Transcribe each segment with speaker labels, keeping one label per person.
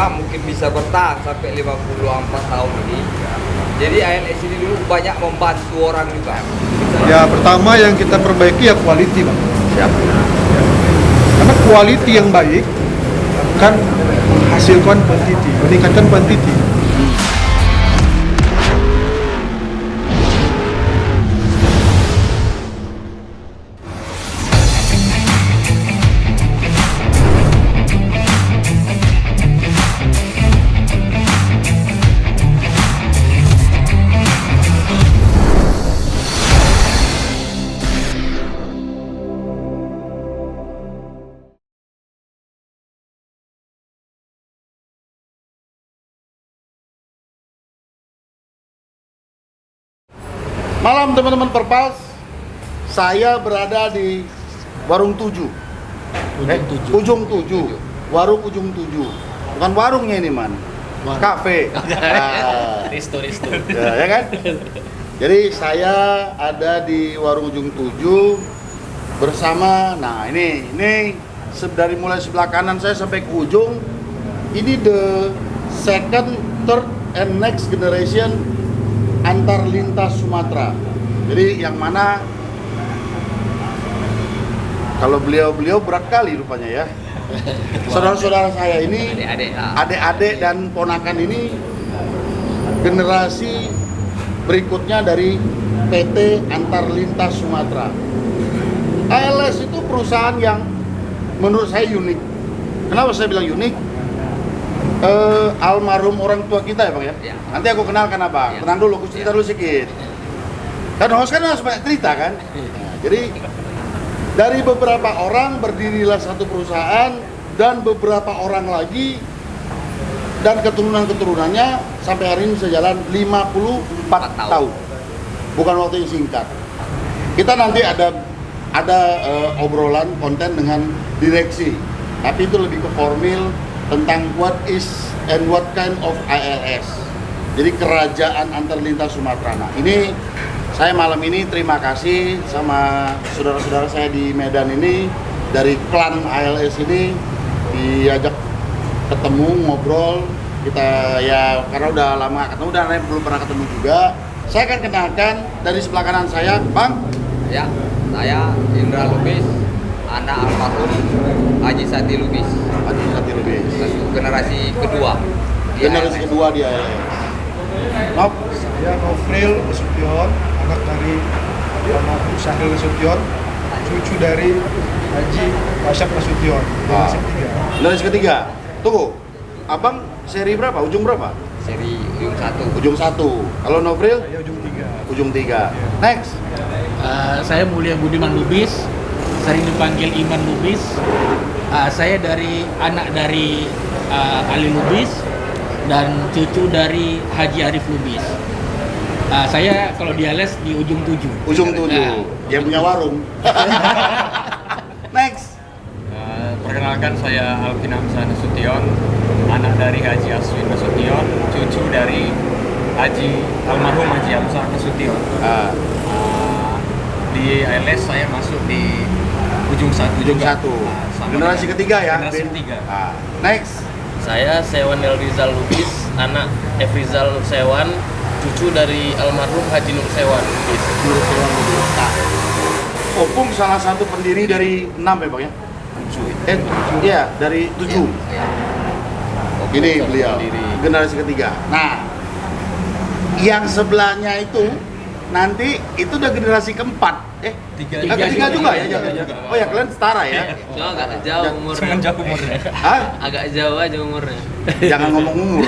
Speaker 1: alhamdulillah mungkin bisa bertahan sampai 54 tahun ini. Jadi ALS ini dulu banyak membantu orang juga.
Speaker 2: Ya pertama yang kita perbaiki ya quality, Bang.
Speaker 1: Siap.
Speaker 2: Karena quality yang baik akan menghasilkan quantity, meningkatkan quantity.
Speaker 3: Malam teman-teman Perpals, saya berada di Warung 7. Ujung 7. Warung Ujung 7. Bukan warungnya ini, Man. Kafe.
Speaker 4: Risto.
Speaker 3: Ya kan? Jadi saya ada di Warung Ujung 7 bersama, nah ini dari mulai sebelah kanan saya sampai ke ujung, ini the second, third, and next generation antar lintas Sumatera. Jadi yang mana kalau beliau berat kali rupanya ya. Saudara-saudara saya ini, adik-adik dan ponakan ini generasi berikutnya dari PT Antar Lintas Sumatera. ALS itu perusahaan yang menurut saya unik. Kenapa saya bilang unik? Almarhum orang tua kita ya Bang ya?
Speaker 1: Ya.
Speaker 3: Nanti aku kenalkan Abang.
Speaker 1: Ya.
Speaker 3: Tenang dulu, aku cerita dulu sedikit. Kan host kan harus banyak cerita kan? Nah, jadi dari beberapa orang berdirilah satu perusahaan dan beberapa orang lagi dan keturunan-keturunannya sampai hari ini sejalan 54 tahun. Bukan waktu yang singkat. Kita nanti ada obrolan konten dengan direksi. Tapi itu lebih ke formil tentang what is and what kind of ALS. Jadi kerajaan antar lintas Sumatera. Nah, ini saya malam ini terima kasih sama saudara-saudara saya di Medan ini dari klan ALS ini diajak ketemu ngobrol kita ya karena udah lama ketemu dan belum pernah ketemu juga. Saya akan kenalkan dari sebelah kanan saya, Bang.
Speaker 1: Ya, saya Indra Lubis, anak almarhum Haji Sati Lubis.
Speaker 3: Haji Sati Lubis.
Speaker 1: Generasi kedua.
Speaker 3: Generasi kedua di ALS. Maaf,
Speaker 2: Saya Nofril Nasution, anak dari almarhum Syahril Nasution, cucu dari Haji Wasyaf Nasution, generasi ketiga.
Speaker 3: generasi ketiga. Tunggu, Abang seri berapa? Ujung berapa?
Speaker 1: Seri ujung 1.
Speaker 3: Ujung 1. Kalau Nofril?
Speaker 2: Saya ujung 3.
Speaker 3: Ujung 3. Next.
Speaker 4: Saya Mulia Budiman Lubis, sering dipanggil Iman Lubis. Saya anak dari Ali Lubis dan cucu dari Haji Arif Lubis. Saya kalau di ALS di ujung 7.
Speaker 3: Ujung 7. Yang punya warung. Next.
Speaker 5: Perkenalkan saya Alvin Hamzah Nasution, anak dari Haji Aswin Nasution, cucu dari almarhum Haji Hamzah Nasution. Di ALS saya masuk di ujung 1
Speaker 3: Ujung
Speaker 5: juga.
Speaker 3: 1.
Speaker 5: Sama
Speaker 3: Generasi
Speaker 5: dengan
Speaker 3: ketiga ya.
Speaker 5: Generasi ketiga.
Speaker 3: Next.
Speaker 6: Saya Sewan Elrizal Lubis, anak Efrizal Nur Sewan, cucu dari almarhum Haji Nur Sewan Lubis.
Speaker 3: Opung salah satu pendiri dari 6 ya Bang ya? 7. Iya, dari 7. Ini beliau, generasi ketiga. Nah, yang sebelahnya itu nanti itu udah generasi keempat. Ketiga juga ya? Oh ya, kalian setara ya?
Speaker 6: Cuma agak jauh umurnya.
Speaker 5: Cuman jauh umurnya.
Speaker 3: Hah?
Speaker 6: Agak jauh aja umurnya.
Speaker 3: Jangan ngomong umur.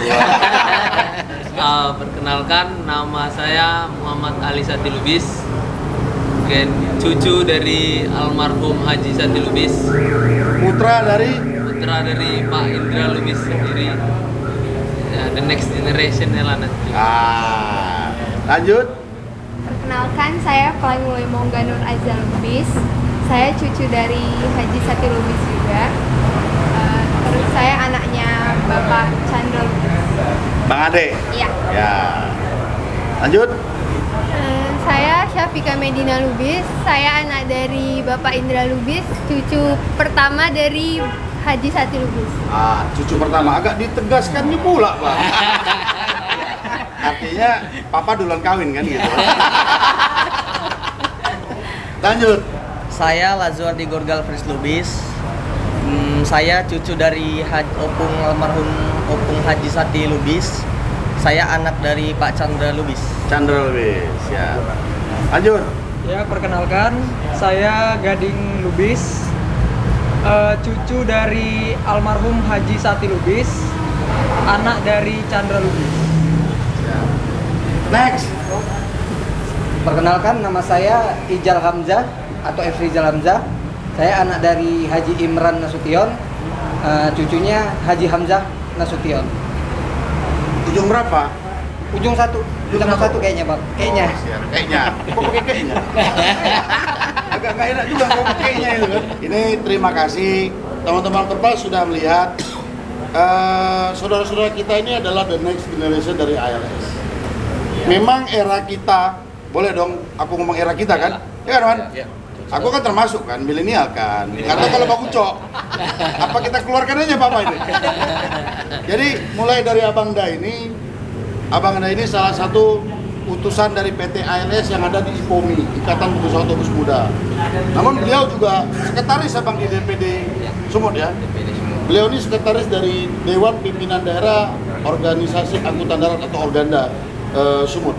Speaker 6: Perkenalkan, nama saya Muhammad Ali Sati Lubis, cucu dari almarhum Haji Sati Lubis,
Speaker 3: Putra dari
Speaker 6: Pak Indra Lubis sendiri. Ya, the next generation lah nanti.
Speaker 3: Lanjut.
Speaker 7: Perkenalkan, saya Pelangi Mongga Nur Azal Lubis. Saya cucu dari Haji Sati Lubis juga. Terus saya anaknya Bapak Chandra Lubis.
Speaker 3: Bang Ade.
Speaker 7: Iya.
Speaker 3: Ya. Lanjut.
Speaker 7: Saya Syafika Medina Lubis. Saya anak dari Bapak Indra Lubis, cucu pertama dari Haji Sati Lubis.
Speaker 3: Cucu pertama agak ditegaskan nih pula, Pak. Artinya papa duluan kawin kan gitu. Lanjut.
Speaker 8: Saya Lazuardi Gorgal Fris Lubis. Saya cucu dari almarhum Opung Haji Sati Lubis. Saya anak dari Pak Chandra Lubis.
Speaker 3: Chandra Lubis, ya. Lanjut.
Speaker 9: Ya, perkenalkan, saya Gading Lubis, cucu dari almarhum Haji Sati Lubis, anak dari Chandra Lubis.
Speaker 3: Next.
Speaker 8: Perkenalkan, nama saya Ijal Hamzah atau Efrizal Hamzah. Saya anak dari Haji Imran Nasution, cucunya Haji Hamzah Nasution.
Speaker 3: Ujung berapa?
Speaker 8: Ujung satu kayaknya, Bang. Kayaknya.
Speaker 3: Kayaknya. Kok pakai kayaknya? Agak nggak enak juga kok pakai kayaknya itu kan. Ini terima kasih teman-teman Perpal sudah melihat saudara-saudara kita ini adalah the next generation dari ALS. Memang era kita, boleh dong aku ngomong era kita kan? Ya kan, Man?
Speaker 6: Ya.
Speaker 3: Aku kan termasuk kan, milenial kan. Karena kalau Bang Ucok, apa kita keluarkan aja Bapak ini? Jadi mulai dari Abang Da ini salah satu utusan dari PT ALS yang ada di IPOMI, Ikatan Pengusaha Otobus Muda. Namun beliau juga sekretaris Abang di DPD Sumut ya. Beliau ini sekretaris dari Dewan Pimpinan Daerah Organisasi Angkutan Darat atau Organda Sumut.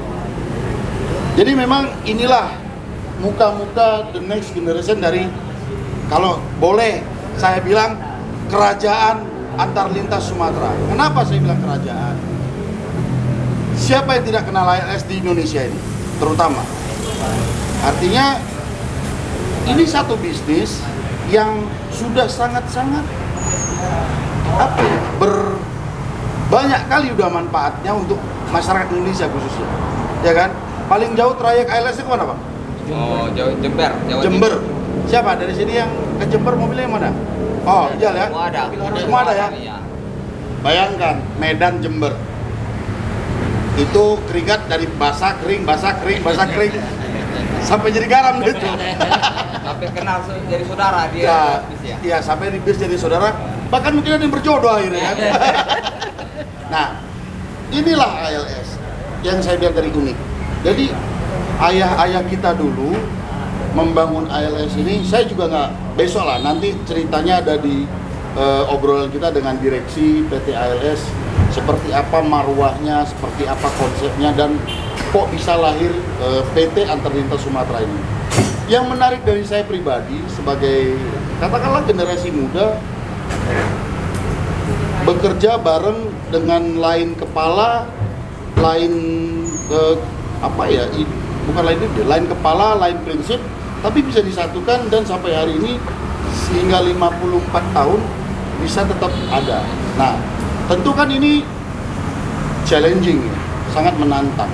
Speaker 3: Jadi memang inilah muka-muka the next generation dari, kalau boleh saya bilang, kerajaan antar lintas Sumatera. Kenapa saya bilang kerajaan? Siapa yang tidak kenal ALS di Indonesia ini? Terutama. Artinya ini satu bisnis yang sudah sangat-sangat banyak kali udah manfaatnya untuk masyarakat Indonesia khususnya. Ya kan? Paling jauh trayek ALS itu kemana, Pak?
Speaker 1: Jember, Jawa
Speaker 3: Jember.
Speaker 1: Timur.
Speaker 3: Siapa dari sini yang ke Jember mobilnya yang mana? Oh, iya ya. Semua ada ya.
Speaker 1: Iya.
Speaker 3: Bayangkan Medan Jember. Itu keringat dari basah kering sampai jadi garam gitu.
Speaker 1: Sampai kenal jadi saudara dia.
Speaker 3: Ya,
Speaker 1: bis ya.
Speaker 3: iya sampai di bis jadi saudara. Bahkan mungkin ada yang berjodoh akhirnya kan. Nah, inilah ALS yang saya bilang dari unik. Jadi ayah-ayah kita dulu membangun ALS ini, saya juga nggak, besok lah nanti ceritanya ada di obrolan kita dengan direksi PT ALS, seperti apa marwahnya, seperti apa konsepnya, dan kok bisa lahir PT Antar Lintas Sumatera ini. Yang menarik dari saya pribadi sebagai katakanlah generasi muda, bekerja bareng dengan lain kepala, lain lain kepala, lain prinsip, tapi bisa disatukan dan sampai hari ini sehingga 54 tahun bisa tetap ada. Nah, tentu kan ini challenging, sangat menantang.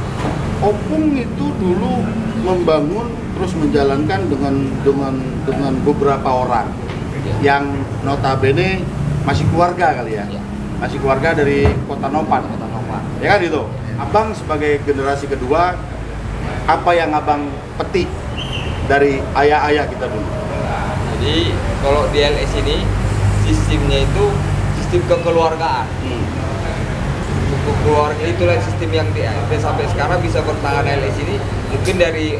Speaker 3: Opung itu dulu membangun terus menjalankan dengan beberapa orang yang notabene masih keluarga kali ya. Masih keluarga dari Kota Nopan. Ya kan itu. Abang sebagai generasi kedua, apa yang abang petik dari ayah-ayah kita dulu?
Speaker 1: Jadi kalau di LS ini sistemnya itu sistem kekeluargaan. Keluarga itulah sistem yang sampai sekarang bisa bertahan LS ini. Mungkin dari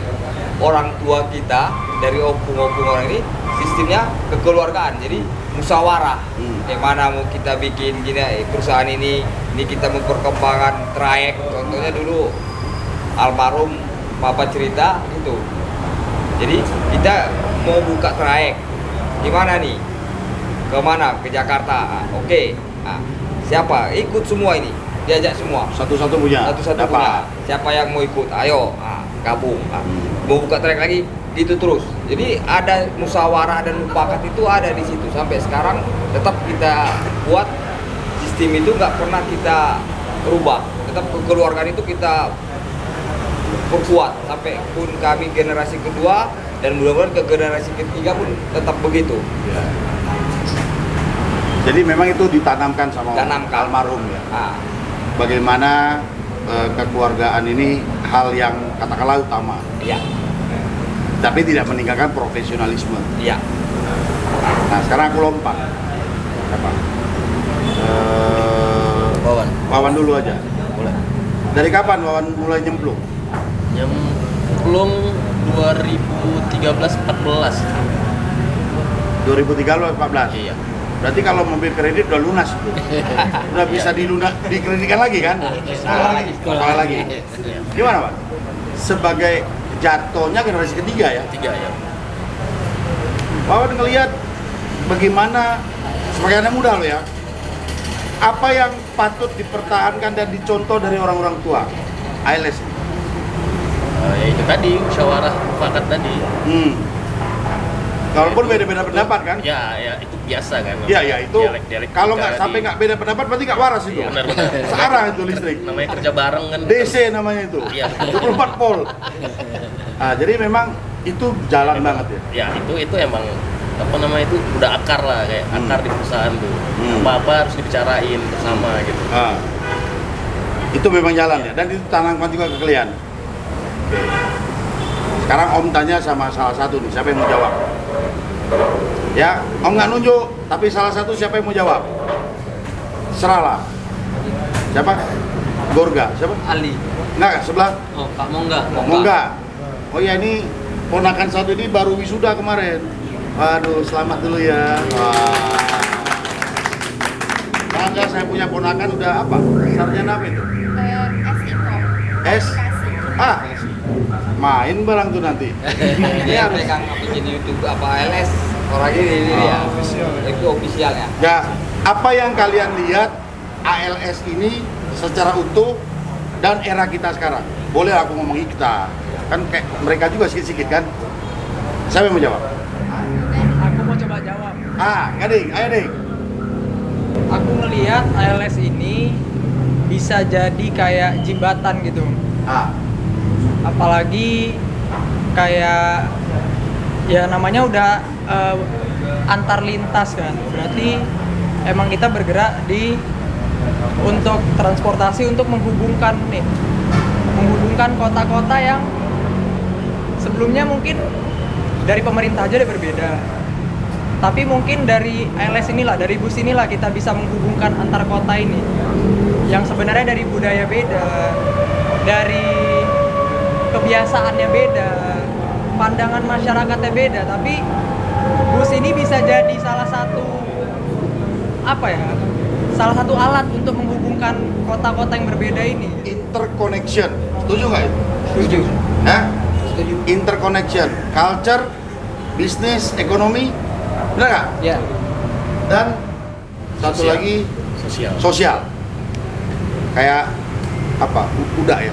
Speaker 1: orang tua kita, dari opung-opung orang ini sistemnya kekeluargaan. Jadi musyawarah. Yang mana mau kita bikin gini perusahaan ini kita memperkembangkan trayek. Contohnya dulu almarhum Papa cerita gitu. Jadi kita mau buka trayek. Gimana nih? Kemana? Ke Jakarta. Oke. Nah, siapa? Ikut semua ini. Diajak semua.
Speaker 3: Satu-satu punya.
Speaker 1: Satu-satu punya. Siapa yang mau ikut? Ayo, gabung. Mau buka trayek lagi, gitu terus. Jadi ada musyawarah dan mufakat itu ada di situ. Sampai sekarang tetap kita buat sistem itu nggak pernah kita rubah. Tetap kekeluargaan itu kita perkuat sampai pun kami generasi kedua dan mudah-mudahan ke generasi ketiga pun tetap begitu.
Speaker 3: Ya. Jadi memang itu ditanamkan sama almarhum ya. Bagaimana kekeluargaan ini hal yang katakanlah utama.
Speaker 1: Ya.
Speaker 3: Tapi tidak meninggalkan profesionalisme.
Speaker 1: Iya.
Speaker 3: Nah sekarang aku lompat. Siapa?
Speaker 6: Wawan
Speaker 3: Dulu aja. Boleh. Dari kapan Wawan mulai nyemplung?
Speaker 6: belum 2013-14.
Speaker 3: 2013-14.
Speaker 6: Iya.
Speaker 3: Berarti kalau mobil kredit udah lunas tuh. Udah bisa dikreditkan lagi kan? Sekolah lagi.
Speaker 6: Iya.
Speaker 3: Gimana, Pak? Sebagai jatuhnya generasi ketiga ya?
Speaker 6: Tiga ya.
Speaker 3: Wawan ngelihat bagaimana sebagai anak muda lo ya, apa yang patut dipertahankan dan dicontoh dari orang-orang tua ALS?
Speaker 6: Ya itu tadi musyawarah mufakat tadi.
Speaker 3: Walaupun beda-beda pendapat kan?
Speaker 6: Ya itu biasa kan.
Speaker 3: Iya itu.
Speaker 6: Dialektika
Speaker 3: Kalau nggak sampai nggak beda pendapat berarti nggak waras itu.
Speaker 6: Benar.
Speaker 3: Searah itu listrik.
Speaker 6: Namanya kerja bareng kan.
Speaker 3: DC namanya itu.
Speaker 6: Iya.
Speaker 3: 24 volt. Nah, jadi memang itu jalan banget ya.
Speaker 6: Ya itu emang apa namanya itu udah akar lah, kayak akar di perusahaan tuh. Apa-apa harus dibicarain bersama gitu.
Speaker 3: Itu memang jalan ya, dan itu tanamkan juga ke kalian. Sekarang Om tanya sama salah satu nih, siapa yang mau jawab? Ya, Om nggak nunjuk, tapi salah satu siapa yang mau jawab? Seralah. Siapa? Gorga. Siapa?
Speaker 9: Ali.
Speaker 3: Enggak, sebelah?
Speaker 9: Oh, Pak Mongga.
Speaker 3: Mongga. Oh iya, ini ponakan satu ini baru wisuda kemarin. Waduh, selamat dulu ya. Wah. Bangga saya punya ponakan udah apa? Sarjana apa itu? S? Ah, main barang tuh nanti.
Speaker 1: Ini yang pegang bikin YouTube apa ALS orang ini ya. Itu officialnya.
Speaker 3: Ya, apa yang kalian lihat ALS ini secara utuh dan era kita sekarang? Boleh aku ngomong kita, kan kayak mereka juga sedikit-sedikit kan? Siapa yang mau jawab?
Speaker 9: Aku mau coba jawab.
Speaker 3: Gading, ayo Ding.
Speaker 9: Aku ngelihat ALS ini bisa jadi kayak jembatan gitu. Apalagi kayak ya namanya udah antar lintas kan. Berarti emang kita bergerak untuk transportasi untuk menghubungkan kota-kota yang sebelumnya mungkin dari pemerintah aja udah berbeda. Tapi mungkin dari ALS inilah, dari bus inilah kita bisa menghubungkan antar kota ini. Yang sebenarnya dari budaya beda, dari kebiasaannya beda, pandangan masyarakatnya beda, tapi bus ini bisa jadi salah satu alat untuk menghubungkan kota-kota yang berbeda ini.
Speaker 3: Interconnection, setuju nggak itu?
Speaker 9: Setuju.
Speaker 3: Setuju. Interconnection, culture, bisnis, ekonomi, benar nggak?
Speaker 9: Ya.
Speaker 3: Dan satu
Speaker 6: Sosial.
Speaker 3: lagi
Speaker 6: Sosial.
Speaker 3: sosial. Kayak apa? Udah ya.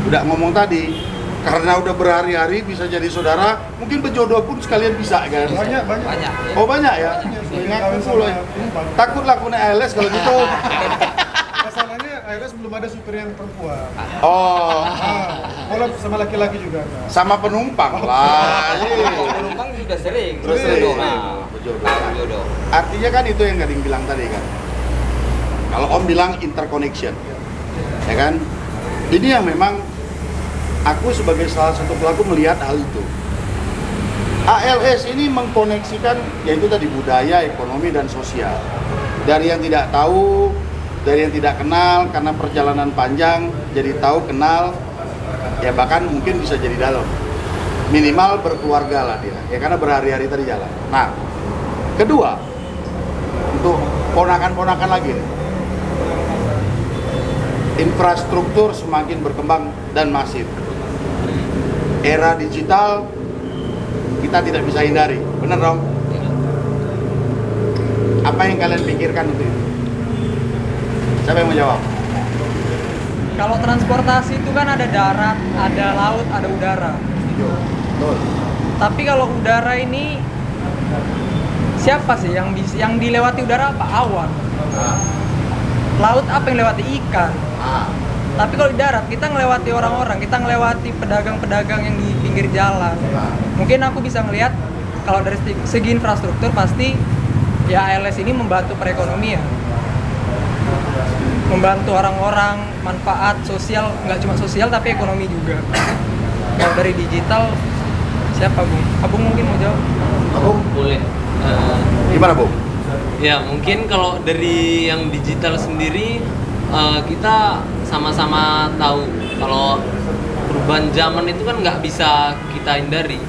Speaker 3: Udah ngomong tadi, karena udah berhari-hari bisa jadi saudara, mungkin berjodoh pun sekalian bisa kan?
Speaker 2: Banyak.
Speaker 3: Oh banyak ya? Ngaku pula ya. Takutlah aku naik ALS kalau gitu.
Speaker 2: Masalahnya ALS belum ada supir yang perempuan.
Speaker 3: Oh,
Speaker 2: Kalau sama laki-laki juga.
Speaker 3: sama penumpang lah.
Speaker 1: Kalau penumpang sudah sering.
Speaker 3: Terus sering.
Speaker 1: Berjodoh. Berjodoh.
Speaker 3: Artinya kan itu yang Gading bilang tadi kan. Kalau Om bilang interconnection, ya kan? Ini yang memang aku sebagai salah satu pelaku melihat hal itu. ALS ini mengkoneksikan yaitu tadi budaya, ekonomi, dan sosial. Dari yang tidak tahu, dari yang tidak kenal, karena perjalanan panjang, jadi tahu, kenal, ya bahkan mungkin bisa jadi dalam. Minimal berkeluarga lah dia, ya karena berhari-hari tadi jalan. Nah, kedua, untuk ponakan-ponakan lagi nih. Infrastruktur semakin berkembang dan masif. Era digital kita tidak bisa hindari, benar dong? Apa yang kalian pikirkan untuk itu? Siapa yang mau jawab?
Speaker 9: Kalau transportasi itu kan ada darat, ada laut, ada udara.
Speaker 3: Betul.
Speaker 9: Tapi kalau udara ini siapa sih yang dilewati udara apa? Awan. Laut apa yang lewati? Ikan. Tapi kalau di darat kita ngelewati orang-orang, kita ngelewati pedagang-pedagang yang di pinggir jalan. Mungkin aku bisa ngelihat kalau dari segi infrastruktur pasti ya ALS ini membantu perekonomian. Membantu orang-orang, manfaat sosial, nggak cuma sosial tapi ekonomi juga. Kalau dari digital siapa Bung? Abung mungkin mau jawab?
Speaker 3: Abung?
Speaker 6: Boleh.
Speaker 3: Gimana Bung?
Speaker 6: Ya, mungkin kalau dari yang digital sendiri kita sama-sama tahu kalau perubahan zaman itu kan nggak bisa kita hindari.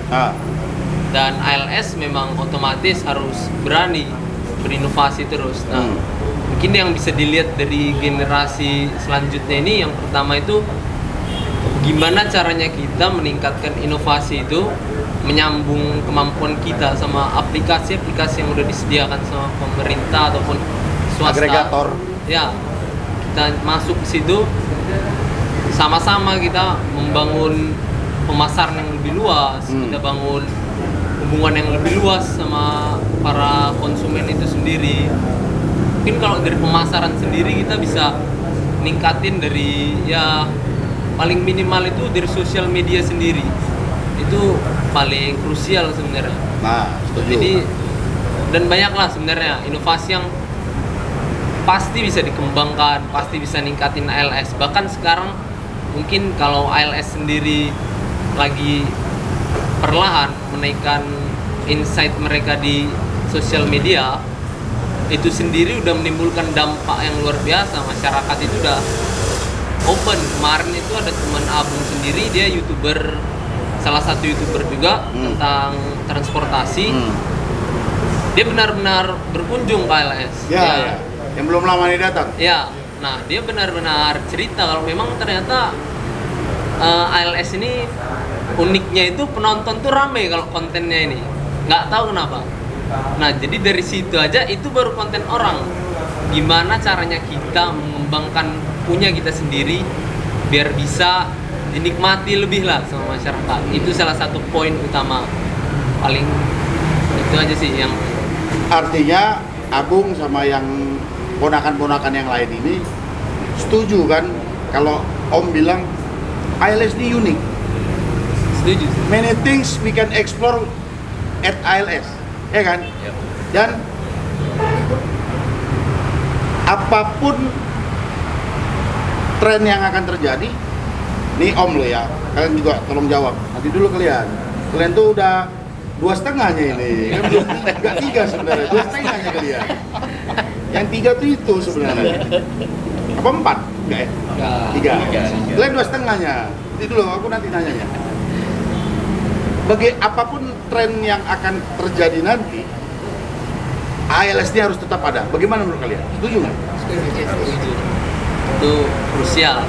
Speaker 6: Dan ALS memang otomatis harus berani berinovasi terus. Nah, mungkin yang bisa dilihat dari generasi selanjutnya ini, yang pertama itu gimana caranya kita meningkatkan inovasi itu menyambung kemampuan kita sama aplikasi-aplikasi yang udah disediakan sama pemerintah ataupun swasta.
Speaker 3: Agregator.
Speaker 6: Ya, kita masuk ke situ, sama-sama kita membangun pemasaran yang lebih luas, kita bangun hubungan yang lebih luas sama para konsumen itu sendiri. Mungkin kalau dari pemasaran sendiri kita bisa ningkatin dari, ya paling minimal itu dari sosial media sendiri. Itu paling krusial sebenarnya.
Speaker 3: Nah, setuju.
Speaker 6: Jadi, dan banyaklah sebenarnya inovasi yang pasti bisa dikembangkan, pasti bisa ningkatin ALS. Bahkan sekarang mungkin kalau ALS sendiri lagi perlahan menaikkan insight mereka di sosial media, itu sendiri udah menimbulkan dampak yang luar biasa. Masyarakat itu udah open. Kemarin itu ada teman Abung sendiri, dia YouTuber, salah satu YouTuber juga tentang transportasi. Dia benar-benar berkunjung ke ALS.
Speaker 3: Ya. Yang belum lama ini datang.
Speaker 6: Ya, nah dia benar-benar cerita kalau memang ternyata ALS ini uniknya itu penonton tuh rame kalau kontennya ini. Nggak tahu kenapa. Nah, jadi dari situ aja itu baru konten orang. Gimana caranya kita mengembangkan punya kita sendiri biar bisa dinikmati lebih lah sama masyarakat. Itu salah satu poin utama. Paling itu aja sih yang
Speaker 3: Artinya Agung sama yang ponakan-ponakan yang lain ini setuju kan kalau Om bilang ALS ini unik.
Speaker 6: setuju.
Speaker 3: Many things we can explore at ALS, ya kan?
Speaker 6: Yep.
Speaker 3: Dan apapun tren yang akan terjadi, nih Om lo ya, kalian juga tolong jawab. Nanti dulu kalian tuh udah 2,5-nya ini, kan belum nggak 3 sebenarnya, 2,5-nya kalian. Yang 3 tuh itu sebenarnya. Apa 4? Enggak ya? 3. Kalian 2,5-nya. Nanti dulu, aku nanti nanyanya. Bagi apapun tren yang akan terjadi nanti, ALS ini harus tetap ada. Bagaimana menurut kalian? Setuju nggak?
Speaker 6: Setuju. Itu krusial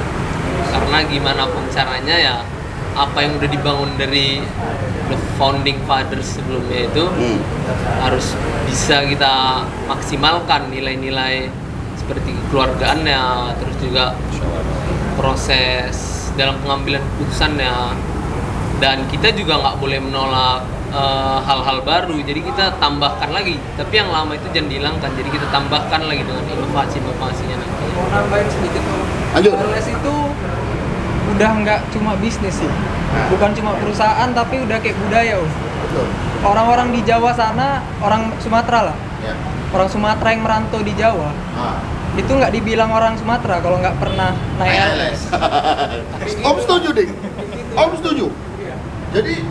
Speaker 6: karena gimana pun caranya ya apa yang udah dibangun dari the founding fathers sebelumnya itu harus bisa kita maksimalkan nilai-nilai seperti kekeluargaannya, terus juga proses dalam pengambilan keputusannya, dan kita juga nggak boleh menolak hal-hal baru, jadi kita tambahkan lagi, tapi yang lama itu jangan dihilangkan, jadi kita tambahkan lagi dengan inovasi-inovasinya nanti.
Speaker 9: Mau nambahin sedikit,
Speaker 3: Lanjut.
Speaker 9: ALS itu udah nggak cuma bisnis sih, bukan cuma perusahaan tapi udah kayak budaya.
Speaker 3: Betul.
Speaker 9: Orang-orang di Jawa sana, orang Sumatera lah,
Speaker 3: Ya.
Speaker 9: orang Sumatera yang merantau di Jawa
Speaker 3: Ah.
Speaker 9: itu nggak dibilang orang Sumatera kalau nggak pernah naik ALS.
Speaker 3: Om setuju deh. Om setuju. Jadi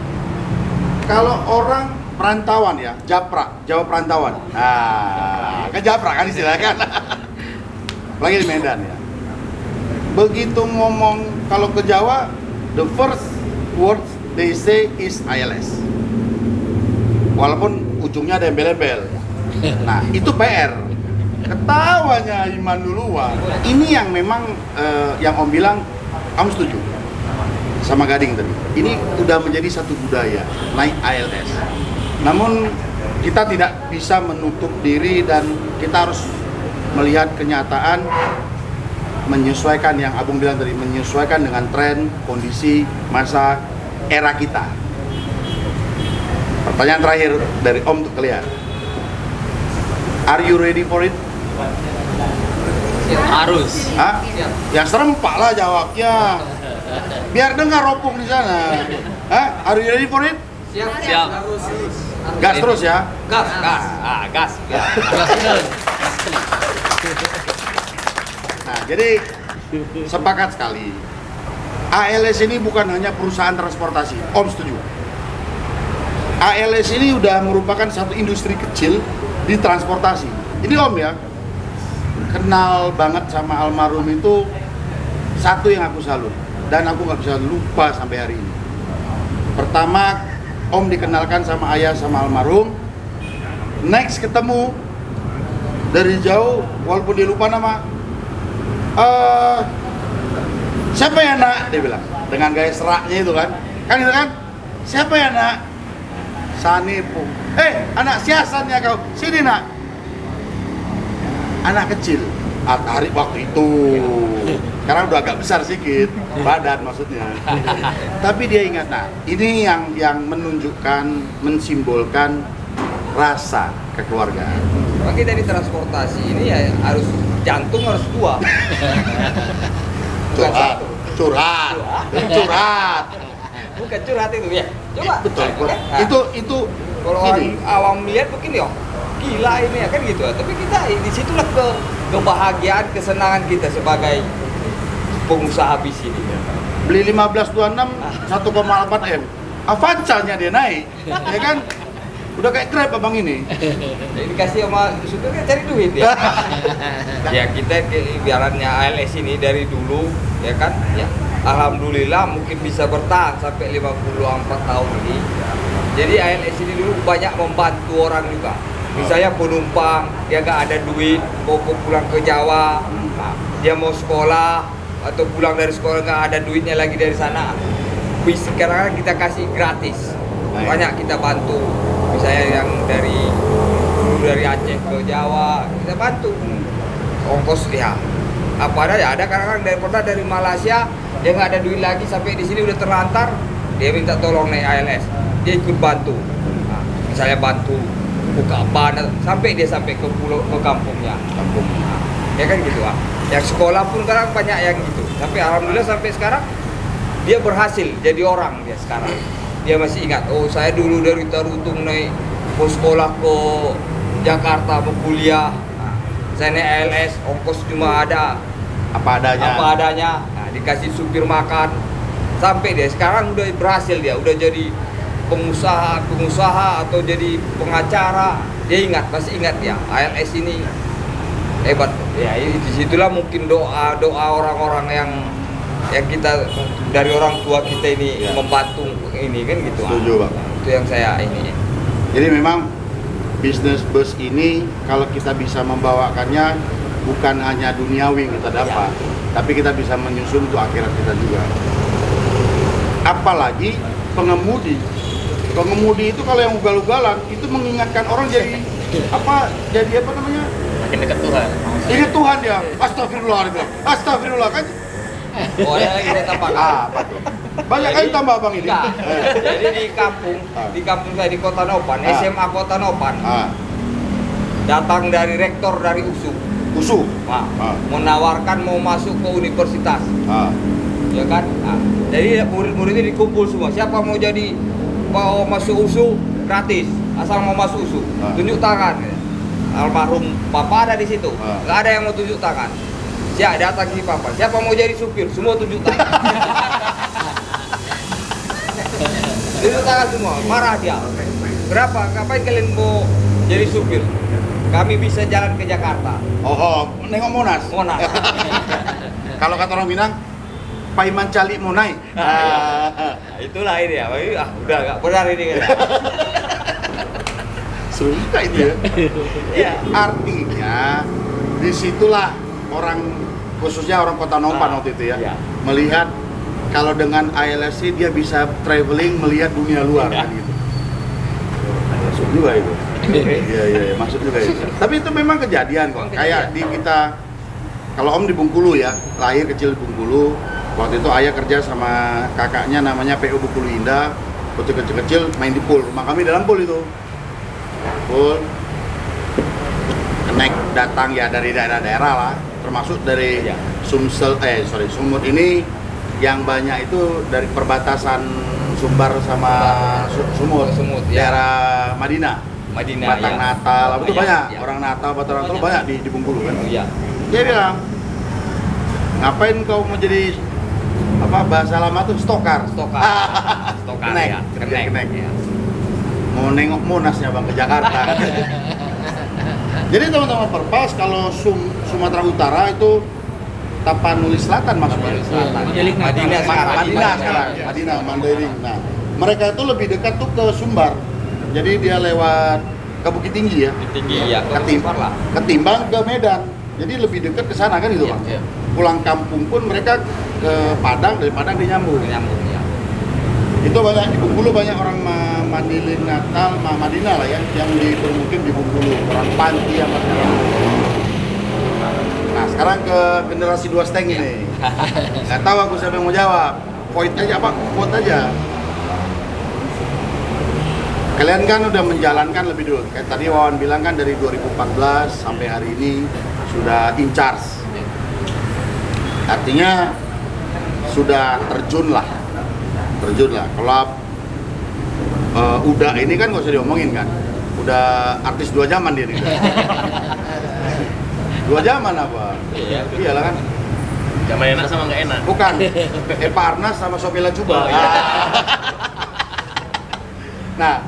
Speaker 3: kalau orang perantauan ya, Japra, Jawa perantauan. Nah, kan Japra kan istilahnya kan. Apalagi di Medan ya. Begitu ngomong kalau ke Jawa, the first words they say is ALS. Walaupun ujungnya ada embel-embel. Nah, itu PR. Ketawanya Iman duluan. Ini yang memang yang Om bilang, Om setuju sama Gading tadi. Ini udah menjadi satu budaya, naik ALS. Namun kita tidak bisa menutup diri dan kita harus melihat kenyataan, menyesuaikan yang Abung bilang tadi, menyesuaikan dengan tren, kondisi, masa, era kita. Pertanyaan terakhir dari Om untuk kalian. Are you ready for it?
Speaker 6: Harus.
Speaker 3: Hah? Yang serempak lah jawabnya. Biar dengar opung di sana. Hah? Are you ready for it?
Speaker 6: Siap.
Speaker 3: Gas terus ya.
Speaker 1: Gas. Gas.
Speaker 3: Nah, jadi sepakat sekali. ALS ini bukan hanya perusahaan transportasi. Om setuju. ALS ini udah merupakan satu industri kecil di transportasi. Ini Om ya, kenal banget sama almarhum itu satu yang aku salut dan aku nggak bisa lupa sampai hari ini. Pertama, Om dikenalkan sama ayah sama almarhum. Next ketemu dari jauh, walaupun dia lupa nama. Siapa ya nak? Dia bilang dengan gaya seraknya itu kan itu kan? Siapa ya nak? Sanipu. Anak siasannya kau. Sini nak. Anak kecil. Hari waktu itu. Sekarang udah agak besar sedikit badan maksudnya. Tapi dia ingat nak. Ini yang menunjukkan, mensimbolkan rasa kekeluargaan.
Speaker 1: Bagi dari transportasi ini ya harus jantung harus dua.
Speaker 3: Curhat.
Speaker 1: Bukan curhat itu ya. Coba.
Speaker 3: Betul.
Speaker 1: Nah,
Speaker 3: Itu
Speaker 1: kalau orang awam melihat mungkin ya gila ini ya kan gitu. Tapi kita di situlah kebahagiaan, kesenangan kita sebagai pengusaha bis ini.
Speaker 3: Beli 1526 1,8 M. Avanza-nya dia naik. Ya kan? Udah kayak Grab abang ini.
Speaker 1: Jadi dikasih sama supir kan cari duit ya. Ya kita ibaratnya ALS ini dari dulu ya kan ya alhamdulillah mungkin bisa bertahan sampai 54 tahun ini. Jadi ALS ini dulu banyak membantu orang juga. Misalnya penumpang dia nggak ada duit mau pulang ke Jawa, dia mau sekolah atau pulang dari sekolah nggak ada duitnya lagi dari sana. Bis sekarang kita kasih gratis. Banyak kita bantu. Misalnya yang dari Aceh ke Jawa kita bantu ongkos ya apa ada kadang-kadang dari Malaysia dia nggak ada duit lagi sampai di sini udah terlantar dia minta tolong naik ALS dia ikut bantu misalnya bantu buka ban sampai ke kampungnya ya kan gitu yang sekolah pun kadang banyak yang gitu tapi alhamdulillah sampai sekarang dia berhasil jadi orang dia sekarang. Dia masih ingat, saya dulu dari Tarutung naik mau sekolah ke Jakarta, mau kuliah. Saya naik ALS, ongkos cuma ada
Speaker 3: apa adanya.
Speaker 1: Nah, dikasih supir makan. Sampai dia sekarang udah berhasil dia, udah jadi pengusaha atau jadi pengacara. Dia masih ingat ya, ALS ini hebat. Ya, disitulah mungkin doa orang-orang yang kita dari orang tua kita ini membantu ini kan gitu.
Speaker 3: Setuju Bang.
Speaker 1: Itu yang saya ini.
Speaker 3: Jadi memang bisnis bus ini kalau kita bisa membawakannya bukan hanya duniawi kita dapat, tapi kita bisa menyusun untuk akhirat kita juga. Apalagi pengemudi itu kalau yang ugal-ugalan itu mengingatkan orang jadi apa namanya?
Speaker 5: Makin dekat Tuhan.
Speaker 3: Ingat Tuhan dia. Astagfirullah kan.
Speaker 1: Oh ya lagi saya tambah
Speaker 3: apa tuh? Banyak kali tambah bang ini.
Speaker 1: Jadi di kampung saya di Kota Nopan, SMA Kota Nopan. Datang dari rektor dari USU. Menawarkan mau masuk ke universitas. Ya kan? Jadi murid-muridnya dikumpul semua. Siapa mau masuk USU gratis, asal mau masuk USU. Tunjuk tangan. Almarhum Bapak ada di situ. Nggak ada yang mau tunjuk tangan. Siapa datang si Papa? Siapa mau jadi supir? Semua tunjuk tangan. Tunjuk tangan semua. Marah dia. Kenapa? Ngapain kalian mau jadi supir? Kami bisa jalan ke Jakarta.
Speaker 3: Nengok Monas. Kalau kata orang Minang, Paiman Cali Monai.
Speaker 1: Itulah ini ya. Udah nggak benar ini.
Speaker 3: Suka itu ya. Ya, artinya disitulah orang khususnya orang Kota Nopan waktu itu ya melihat kalau dengan ALS dia bisa traveling melihat dunia luar kan gitu. Maksud juga itu. Iya, maksud juga itu. Tapi itu memang kejadian kok. Kayak di kita kalau Om di Bengkulu ya, lahir kecil di Bengkulu. Waktu itu ayah kerja sama kakaknya namanya PO Bengkulu Indah. Waktu kecil-kecil main di pool. Rumah kami dalam pool itu. Pool. Kenek datang ya dari daerah-daerah lah. Termasuk dari Sumut ini yang banyak itu dari perbatasan Sumbar sama Sumut daerah Madinah Batang Natal itu banyak orang Natal Batang Natal banyak di Bengkulu kan. Dia bilang ngapain kau mau jadi bahasa lama tuh stokar
Speaker 1: kenek.
Speaker 3: mau nengok Monasnya bang ke Jakarta. Jadi teman-teman Perpas kalau Sumatera Utara itu Tapanuli Selatan maksudnya.
Speaker 1: Madinah sekarang.
Speaker 3: Madinah, Mandailing. Nah, mereka itu lebih dekat tuh ke Sumbar. Jadi dia lewat ke Bukit Tinggi ya.
Speaker 1: Tinggi ya,
Speaker 3: Ketimbang ke Medan. Jadi lebih dekat ke sana kan gitu bang.
Speaker 1: Iya.
Speaker 3: Pulang kampung pun mereka ke Padang, dari Padang dia nyambung.
Speaker 1: ya.
Speaker 3: Itu banyak di Bengkulu, banyak orang Mandailing, Natal, Madinah lah ya, yang bermukim di Bengkulu, orang Panti yang Nah sekarang ke generasi 2 steng ini. Nggak tahu aku siapa yang mau jawab. Vote aja pak, vote aja. Kalian kan udah menjalankan lebih dulu. Kayak tadi Wawan bilang kan dari 2014 sampai hari ini sudah in charge. Artinya sudah terjun lah. Kalau udah ini kan nggak usah diomongin kan. Udah artis 2 zaman dia nih. 2 zaman apa? Iyalah kan.
Speaker 6: Zaman enak sama nggak enak.
Speaker 3: Bukan. Eva Arnas sama Sophia Lajuba. Nah,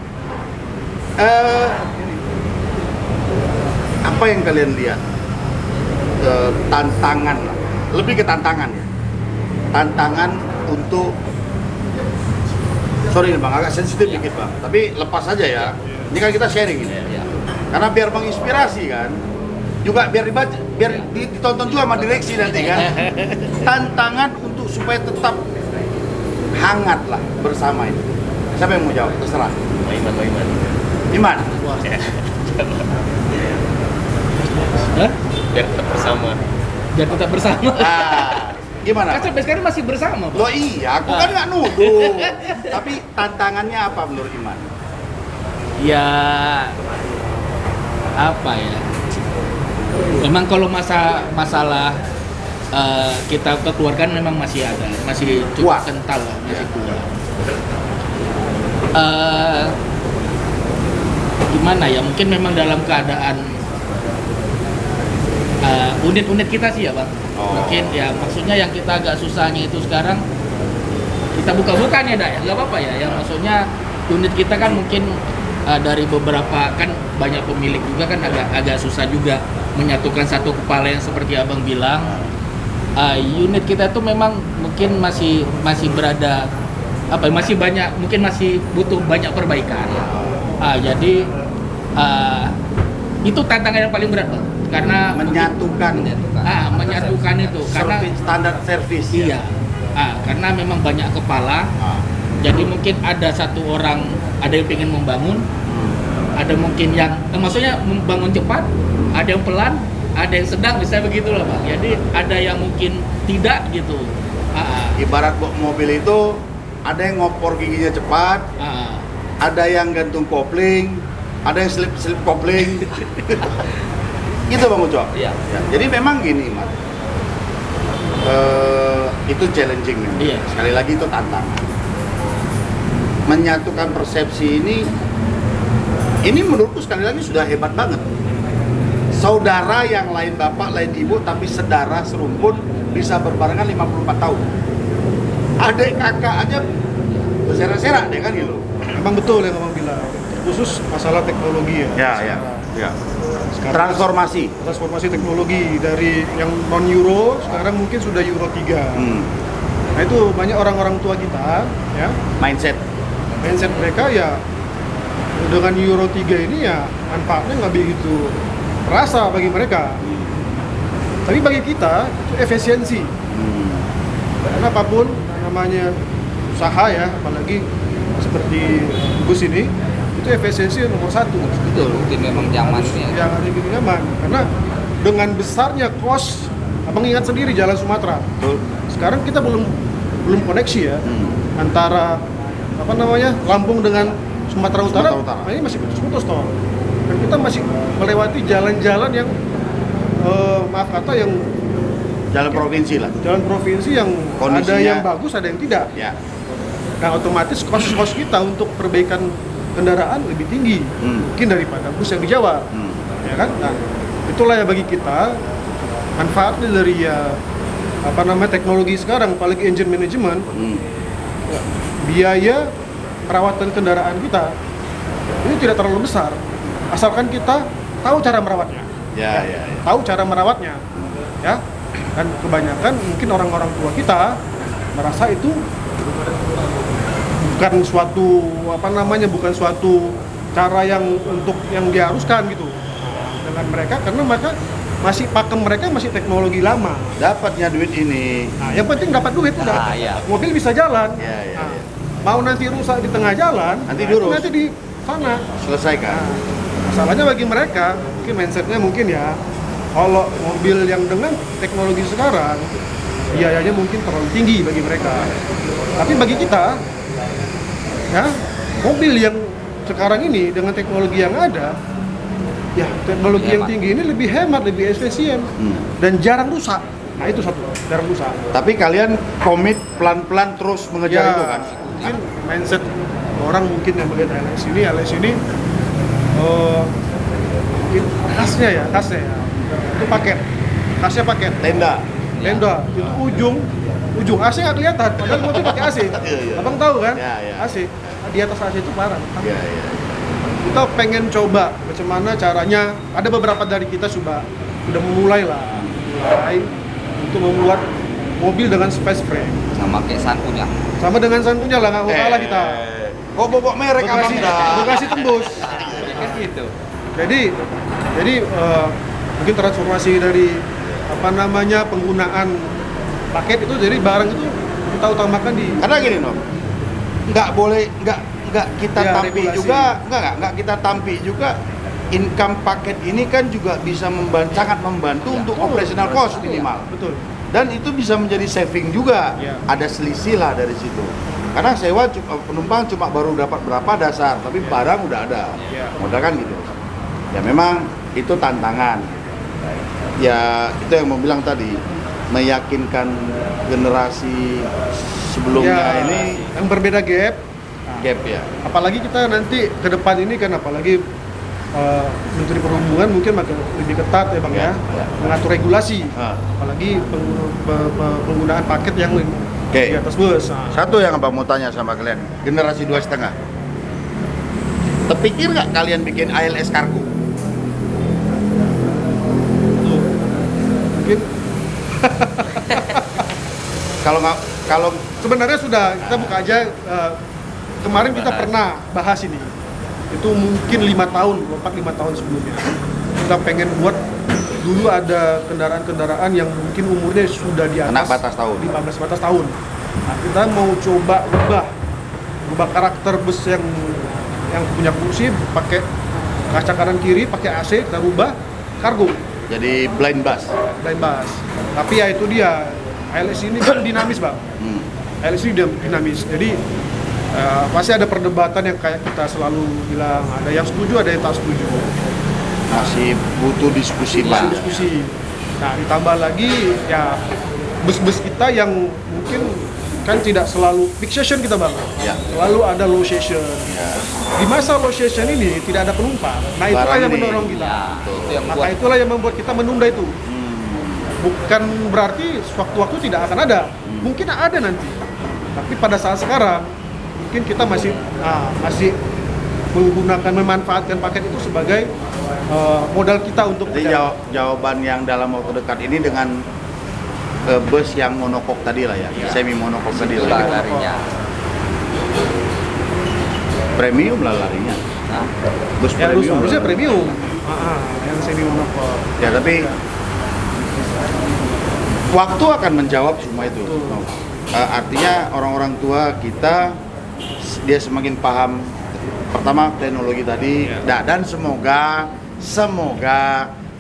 Speaker 3: apa yang kalian lihat? Tantangan lah. Lebih ke tantangan ya. Tantangan untuk sorry nih bang, agak sensitif dikit bang. Tapi lepas aja ya. Ini kan kita sharing ini. Karena biar menginspirasi kan. Juga biar dibaca, biar ditonton juga sama direksi nanti kan. Tantangan untuk supaya tetap hangat lah bersama ini. Siapa yang mau jawab? Terserah. Iman.
Speaker 4: Hah?
Speaker 6: Biar tetap bersama.
Speaker 4: Biar tetap bersama.
Speaker 3: Gimana?
Speaker 4: Kan sampai sekarang masih bersama, Pak.
Speaker 3: Loh iya, aku kan nggak nuduh. Tapi tantangannya apa menurut Iman?
Speaker 4: Ya apa ya? Memang kalau masalah kita kekeluargaan memang masih ada, masih cukup
Speaker 3: Kuat.
Speaker 4: kental lah, masih kuat. Gimana ya? Mungkin memang dalam keadaan unit-unit kita sih ya bang. Mungkin ya maksudnya yang kita agak susahnya itu sekarang kita buka-bukaan ya dak ya, nggak apa-apa ya. Yang maksudnya unit kita kan mungkin dari beberapa kan banyak pemilik juga kan agak susah juga menyatukan satu kepala yang seperti abang bilang. Unit kita tuh memang mungkin masih berada masih banyak, mungkin masih butuh banyak perbaikan. Jadi itu tantangan yang paling berat bang, karena
Speaker 3: menyatukan
Speaker 4: itu karena
Speaker 3: standar servis.
Speaker 4: Iya. Karena memang banyak kepala. Jadi mungkin ada satu orang ada yang ingin membangun, ada mungkin yang maksudnya membangun cepat, ada yang pelan, ada yang sedang, bisa begitulah bang. Jadi ada yang mungkin tidak gitu.
Speaker 3: Ibarat mobil itu ada yang ngopor giginya cepat, ada yang gantung kopling, ada yang slip kopling. Gitu bang Uco.
Speaker 1: Iya.
Speaker 3: Ya, jadi memang gini Mat. Itu challenging memang.
Speaker 4: Iya.
Speaker 3: Sekali lagi itu tantangan. Menyatukan persepsi ini menurutku sekali lagi sudah hebat banget. Saudara yang lain bapak, lain ibu, tapi sedarah serumpun bisa berbarengan 54 tahun. Adik kakak aja berserak-serak deh kan gitu.
Speaker 2: Memang betul yang abang bilang, khusus masalah teknologi ya.
Speaker 3: Ya.
Speaker 2: Sekarang transformasi teknologi dari yang non euro sekarang mungkin sudah euro 3. Nah itu banyak orang-orang tua kita ya, mindset mereka ya dengan euro 3 ini ya manfaatnya nggak begitu terasa bagi mereka. Tapi bagi kita itu efisiensi. Karena apapun namanya usaha ya, apalagi seperti Gus ini, itu efisiensi nomor 1.
Speaker 1: Betul, mungkin memang zamannya.
Speaker 2: Yang ada di nyaman. Karena dengan besarnya cost, abang ingat sendiri Jalan Sumatera.
Speaker 3: Betul.
Speaker 2: Sekarang kita belum koneksi ya antara Lampung dengan Sumatera Utara. Nah, ini masih putus tol. Dan kita masih melewati jalan-jalan yang maaf kata yang
Speaker 3: Jalan provinsi lah.
Speaker 2: Jalan provinsi yang
Speaker 3: kondisinya,
Speaker 2: ada yang bagus, ada yang tidak.
Speaker 3: Ya.
Speaker 2: Nah, otomatis cost kita untuk perbaikan kendaraan lebih tinggi mungkin daripada bus yang di Jawa. Ya kan? Nah, itulah ya bagi kita manfaatnya dari teknologi sekarang, apalagi engine management. Biaya perawatan kendaraan kita itu tidak terlalu besar, asalkan kita tahu cara merawatnya.
Speaker 3: Ya.
Speaker 2: Tahu cara merawatnya, ya. Dan kebanyakan mungkin orang-orang tua kita merasa itu bukan suatu bukan suatu cara yang diharuskan gitu dengan mereka, karena mereka masih teknologi lama.
Speaker 3: Dapatnya duit ini.
Speaker 2: Nah, yang penting dapat duit udah. Mobil bisa jalan.
Speaker 3: Ya.
Speaker 2: Mau nanti rusak di tengah jalan,
Speaker 3: Nanti diurus.
Speaker 2: nanti di sana.
Speaker 3: Selesaikan.
Speaker 2: Masalahnya bagi mereka, mungkin mindsetnya ya, kalau mobil yang dengan teknologi sekarang, biayanya mungkin terlalu tinggi bagi mereka. Tapi bagi kita, ya, mobil yang sekarang ini dengan teknologi yang ada, ya teknologi yang tinggi ini lebih hemat, lebih efisien, dan jarang rusak. Nah itu satu, jarang rusak.
Speaker 3: Tapi kalian komit pelan-pelan terus mengejar itu kan?
Speaker 2: Mungkin mindset orang mungkin yang melihat LS ini khasnya ya, itu paket, khasnya paket.
Speaker 3: Tenda.
Speaker 2: Itu ujung AC nggak kelihatan, padahal mobil pakai AC.
Speaker 3: Iya.
Speaker 2: Abang tahu kan?
Speaker 3: Iya.
Speaker 2: AC di atas AC itu parah.
Speaker 3: Iya.
Speaker 2: Kita pengen coba bagaimana caranya. Ada beberapa dari kita sudah mulai untuk membuat mobil dengan space frame.
Speaker 1: Sama kayak santunya.
Speaker 2: Sama dengan santunya lah, nggak kalah kita.
Speaker 3: Kok bobok merek
Speaker 2: Bekasi tembus.
Speaker 1: Kan gitu.
Speaker 2: Jadi mungkin transformasi dari penggunaan paket itu, jadi barang itu kita utamakan di.
Speaker 3: Karena gini nggak kita
Speaker 2: Ya,
Speaker 3: tampi
Speaker 2: regulasi.
Speaker 3: juga, nggak kita tampi juga. Income paket ini kan juga bisa sangat membantu untuk operational cost minimal.
Speaker 2: Betul.
Speaker 3: Dan itu bisa menjadi saving juga.
Speaker 2: Ya.
Speaker 3: Ada selisih lah dari situ. Karena sewa penumpang cuma baru dapat berapa dasar, tapi barang udah ada.
Speaker 2: Ya.
Speaker 3: Modal kan gitu. Ya memang itu tantangan. Ya itu yang mau bilang tadi, meyakinkan generasi sebelumnya ini
Speaker 2: yang berbeda gap.
Speaker 3: gap ya.
Speaker 2: Apalagi kita nanti ke depan ini kan, apalagi Menteri Perhubungan mungkin makin lebih ketat ya Bang ya, mengatur regulasi. Apalagi penggunaan paket yang di atas bus.
Speaker 3: Satu yang Abang mau tanya sama kalian, generasi 2,5. Terpikir nggak kalian bikin ALS Kargo?
Speaker 2: Mungkin
Speaker 3: Kalau
Speaker 2: sebenarnya sudah kita buka aja, kemarin kita pernah bahas ini. Itu mungkin 5 tahun, 4-5 tahun sebelumnya. Kita pengen buat, dulu ada kendaraan-kendaraan yang mungkin umurnya sudah di atas
Speaker 3: anak batas tahun.
Speaker 2: 15 batas tahun. Nah, kita mau coba ubah karakter bus yang punya kursi, pakai kaca kanan kiri, pakai AC, kita ubah kargo.
Speaker 3: Jadi blind bus.
Speaker 2: Tapi ya itu dia, ALS ini kan dinamis Bang. ALS ini dinamis, jadi pasti ada perdebatan yang kayak kita selalu bilang, ada yang setuju, ada yang tak setuju.
Speaker 3: Masih butuh diskusi Pak.
Speaker 2: Nah ditambah lagi ya bus-bus kita yang mungkin kan tidak selalu peak session kita Bang.
Speaker 3: Ya.
Speaker 2: Selalu ada low session.
Speaker 3: Ya.
Speaker 2: Di masa low session ini tidak ada penumpang. Nah itulah
Speaker 3: Barang
Speaker 2: yang
Speaker 3: ini.
Speaker 2: mendorong kita.
Speaker 1: Itu
Speaker 2: Itulah yang membuat kita menunda itu. Bukan berarti sewaktu-waktu tidak akan ada. Mungkin ada nanti. Tapi pada saat sekarang mungkin kita masih memanfaatkan paket itu sebagai modal kita untuk
Speaker 3: Jadi jawaban yang dalam waktu dekat ini dengan bus yang monokok tadi lah ya, semi monokok tadi lah.
Speaker 1: larinya.
Speaker 3: Premium lah larinya. Bus
Speaker 2: ya
Speaker 3: premium.
Speaker 2: harusnya premium. Yang semi monokok.
Speaker 3: Ya tapi waktu akan menjawab semua itu. Artinya orang-orang tua kita dia semakin paham pertama teknologi tadi, dan semoga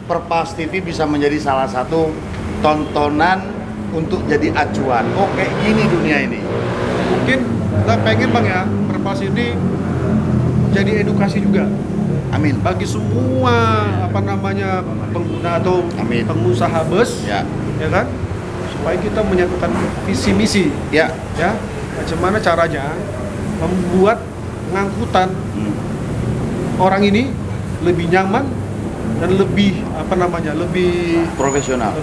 Speaker 3: Perpals TV bisa menjadi salah satu tontonan untuk jadi acuan. Oh kayak gini dunia ini.
Speaker 2: Mungkin kita pengen Bang ya, Perpals ini jadi edukasi juga.
Speaker 3: Amin.
Speaker 2: Bagi semua pengguna atau pengusaha bus, ya kan, supaya kita menyatukan visi misi.
Speaker 3: Ya.
Speaker 2: Bagaimana caranya membuat pengangkutan orang ini lebih nyaman dan lebih lebih
Speaker 3: profesional.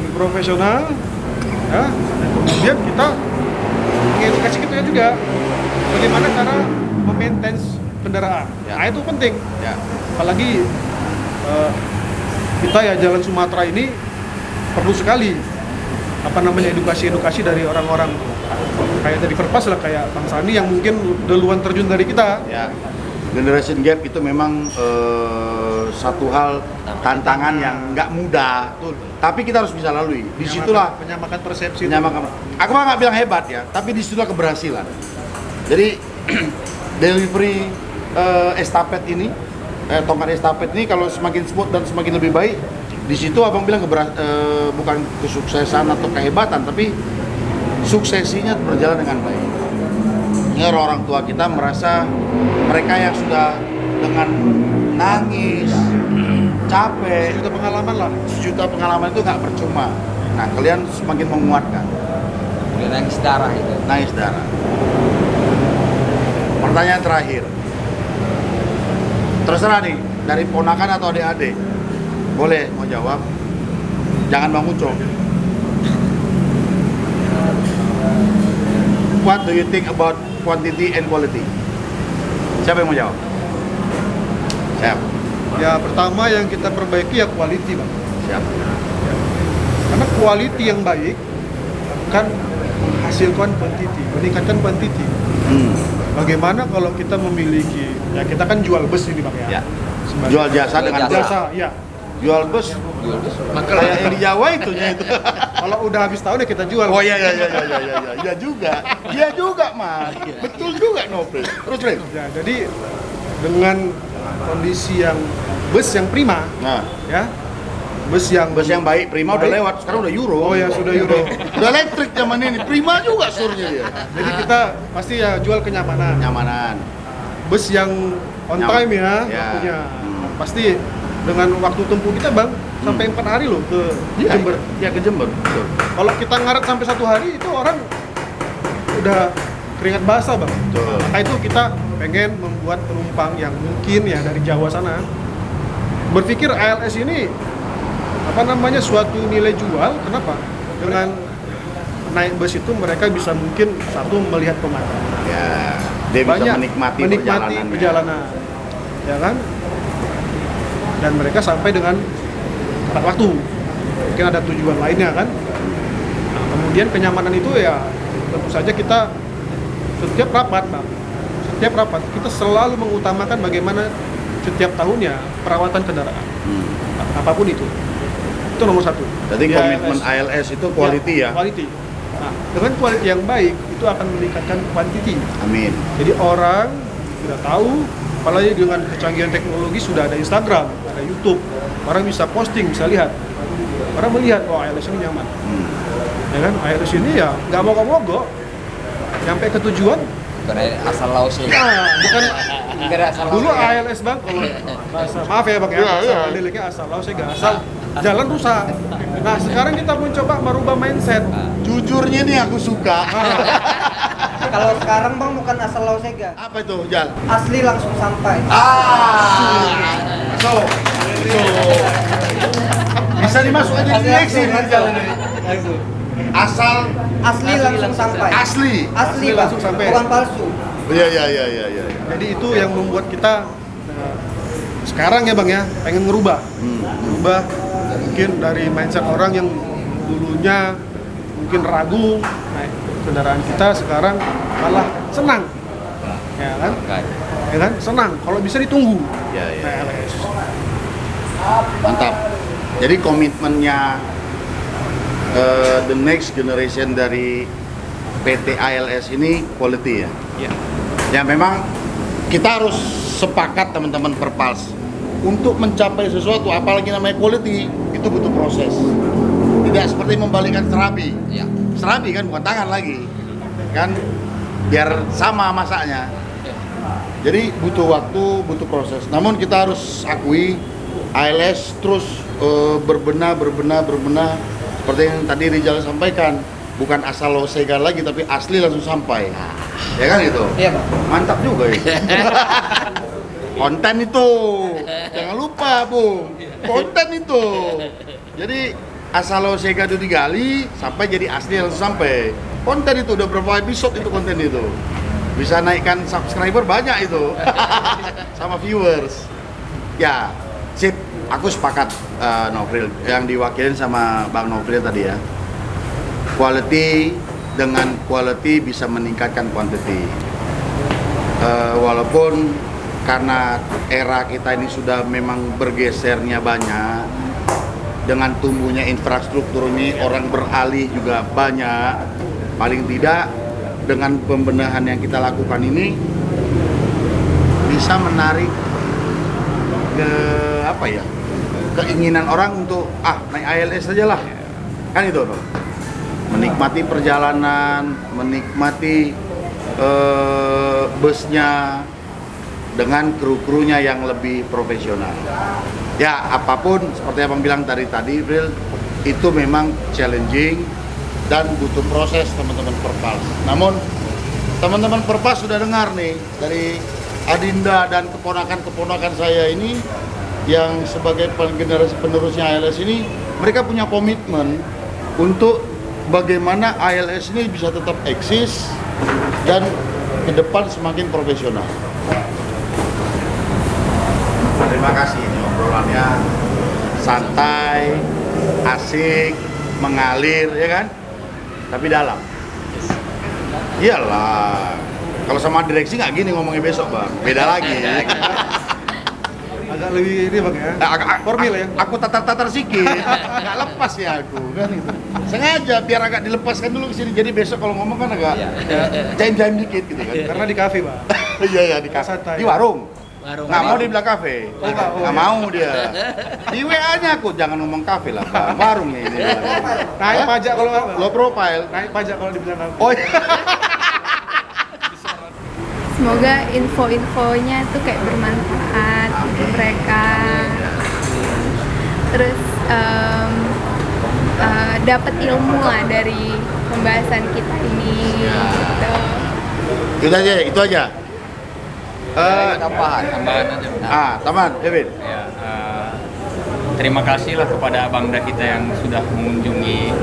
Speaker 2: Ya. Dan kemudian kita mengedukasi kita juga bagaimana cara memaintain kendaraan.
Speaker 3: Ya.
Speaker 2: Nah itu penting.
Speaker 3: Ya.
Speaker 2: Apalagi kita ya Jalan Sumatera ini perlu sekali edukasi dari orang-orang kayak dari Perpas lah, kayak Bang Sandi yang mungkin duluan terjun dari kita.
Speaker 3: Ya. Generation gap itu memang satu hal tantangan yang nggak mudah.
Speaker 2: Betul.
Speaker 3: Tapi kita harus bisa lalui. Disitulah
Speaker 2: penyamakan persepsi.
Speaker 3: Aku mah nggak bilang hebat ya, tapi disitulah keberhasilan. Jadi delivery estafet ini, tongkat estafet ini kalau semakin smooth dan semakin lebih baik, di situ abang bilang bukan kesuksesan atau kehebatan, tapi suksesinya berjalan dengan baik. Ini orang tua kita merasa mereka yang sudah dengan nangis, capek,
Speaker 2: Sejuta pengalaman lah.
Speaker 3: sejuta pengalaman itu nggak percuma. Nah, kalian semakin menguatkan.
Speaker 1: Udah nangis darah itu.
Speaker 3: Nangis darah. Pertanyaan terakhir. Terserah nih, dari ponakan atau adik-adik. Boleh mau jawab. Jangan Bang Ucok. What do you think about quantity and quality? Siapa yang mau jawab? Siap.
Speaker 2: Ya pertama yang kita perbaiki ya quality, Bang.
Speaker 3: Siap.
Speaker 2: Karena quality yang baik akan menghasilkan quantity, meningkatkan quantity. Bagaimana kalau kita memiliki, ya kita kan jual bus ini Bang
Speaker 3: Ya.
Speaker 2: ya.
Speaker 3: Jual jasa dengan bus.
Speaker 2: jasa, ya.
Speaker 3: Jual bus. Kayak yang di Jawa itunya itu.
Speaker 2: Kalau udah habis tahun ya kita jual.
Speaker 3: Oh iya juga. Iya juga, Mas. Betul juga, Nopres. Terus, Ren.
Speaker 2: Ya, jadi dengan kondisi yang bus yang prima,
Speaker 3: Nah,
Speaker 2: ya. Bus yang
Speaker 3: baik, Prima udah
Speaker 2: baik.
Speaker 3: lewat. Sekarang udah Euro.
Speaker 2: Oh ya, sudah Euro.
Speaker 3: Udah elektrik zaman ini. Prima juga surnya dia.
Speaker 2: Jadi kita pasti ya jual kenyamanan.
Speaker 3: Nyamanan.
Speaker 2: Bus yang on
Speaker 3: Nyaman.
Speaker 2: time ya,
Speaker 3: Ya.
Speaker 2: waktunya. Pasti dengan waktu tempuh kita Bang sampai 4 hari loh ke Jember.
Speaker 3: Ya ke Jember. Betul.
Speaker 2: Kalau kita ngaret sampai 1 hari itu orang udah keringat basah Bang.
Speaker 3: Betul.
Speaker 2: Maka itu kita pengen membuat penumpang yang mungkin ya dari Jawa sana berpikir ALS ini suatu nilai jual. Kenapa? Dengan naik bus itu mereka bisa mungkin satu melihat pemandangan.
Speaker 3: Ya, dia bisa menikmati
Speaker 2: perjalanan. Ya kan? Dan mereka sampai dengan tepat waktu. Mungkin ada tujuan lainnya kan. Nah, kemudian kenyamanan itu ya tentu saja kita setiap rapat kita selalu mengutamakan bagaimana setiap tahunnya perawatan kendaraan. Apapun itu nomor satu.
Speaker 3: Jadi komitmen ALS itu quality ya.
Speaker 2: Quality. Nah, dengan quality yang baik itu akan meningkatkan quantity.
Speaker 3: Amin.
Speaker 2: Jadi orang sudah tahu, apalagi dengan kecanggihan teknologi sudah ada Instagram, ada YouTube, orang bisa posting, bisa lihat. Orang melihat, oh ALS ini nyaman. Ya kan, ALS ini ya nggak mogok-mogok, sampai ke tujuan.
Speaker 1: Karena asal lausnya.
Speaker 2: Bukan.
Speaker 1: Asal
Speaker 2: Dulu ALS Bang, kalau bahasa, maaf ya Bang ya, deliknya asal lausnya nggak asal. Jalan rusak. Nah sekarang kita mencoba merubah mindset.
Speaker 3: Jujurnya nih aku suka.
Speaker 9: Kalau sekarang Bang bukan asal lausega.
Speaker 3: Apa itu, Jal?
Speaker 9: Asli langsung sampai.
Speaker 3: So. Bisa dimasuk aja di next ini jalan ini.
Speaker 9: Asli langsung sampai.
Speaker 3: Asli
Speaker 9: Bang,
Speaker 2: langsung sampai.
Speaker 9: bukan palsu.
Speaker 3: Iya.
Speaker 2: Jadi itu yang membuat kita sekarang ya Bang ya pengen ngerubah mungkin dari mindset orang yang dulunya mungkin ragu naik kendaraan kita, sekarang malah senang ya kan senang kalau bisa ditunggu.
Speaker 3: Ya.
Speaker 2: ALS.
Speaker 3: Mantap. Jadi komitmennya the next generation dari PT ALS ini quality ya. Ya memang kita harus sepakat teman-teman Perpals untuk mencapai sesuatu, apalagi namanya quality itu butuh proses. Tidak seperti membalikan serabi.
Speaker 1: Ya.
Speaker 3: Serabi kan bukan tangan lagi, kan biar sama masaknya. Jadi butuh waktu, butuh proses. Namun kita harus akui ALS terus berbenah seperti yang tadi Rizal sampaikan, bukan asal lausega lagi tapi asli langsung sampai. Ya kan gitu?
Speaker 9: Iya Bang.
Speaker 3: Mantap juga ya. Konten itu. Jangan lupa, Bung. Konten itu. Jadi asal lausega itu digali sampai jadi asli langsung sampai. Konten itu udah berapa episode itu konten itu. bisa naikkan subscriber banyak itu sama viewers. Ya, sip. Aku sepakat Nofril yang diwakilin sama Bang Nofril tadi ya. Quality dengan quality bisa meningkatkan quantity. Walaupun karena era kita ini sudah memang bergesernya banyak, dengan tumbuhnya infrastruktur ini orang beralih juga banyak. Paling tidak dengan pembenahan yang kita lakukan ini bisa menarik ke apa ya, keinginan orang untuk naik ALS saja lah, kan itu loh. Menikmati perjalanan, menikmati busnya dengan kru-krunya yang lebih profesional. Ya apapun seperti abang bilang tadi Bril, itu memang challenging dan butuh proses teman-teman Perpals. Namun teman-teman Perpals sudah dengar nih dari Adinda dan keponakan-keponakan saya ini yang sebagai generasi penerusnya ALS ini, mereka punya komitmen untuk bagaimana ALS ini bisa tetap eksis dan ke depan semakin profesional. Terima kasih, ini obrolannya santai, asik, mengalir, ya kan? Tapi dalam. Iyalah, kalau sama direksi nggak gini ngomongnya besok bang, beda lagi.
Speaker 2: Agak lebih ini bang ya, formil ya.
Speaker 3: Aku tatar sikit, nggak lepas ya aku kan itu. Sengaja biar agak dilepaskan dulu ke sini. Jadi besok kalau ngomong kan agak jaim-jaim dikit gitu kan.
Speaker 2: Karena di kafe bang.
Speaker 3: Iya di kafe, di warung. Nggak mau dibilang kafe, nggak mau dia. Di WA-nya aku jangan ngomong kafe lah, Bang. Warung ya ini.
Speaker 2: Naik pajak kalau
Speaker 3: low profile.
Speaker 2: Naik pajak kalau dibilang kafe.
Speaker 3: Oh iya.
Speaker 7: Semoga info-infonya tuh kayak bermanfaat untuk mereka. Terus dapat ilmu lah dari pembahasan kita ini. Gitu.
Speaker 3: Itu aja.
Speaker 1: Tambahan aja.
Speaker 3: Tambahan, David.
Speaker 5: Ya, terima kasih lah kepada Bangda kita yang sudah mengunjungi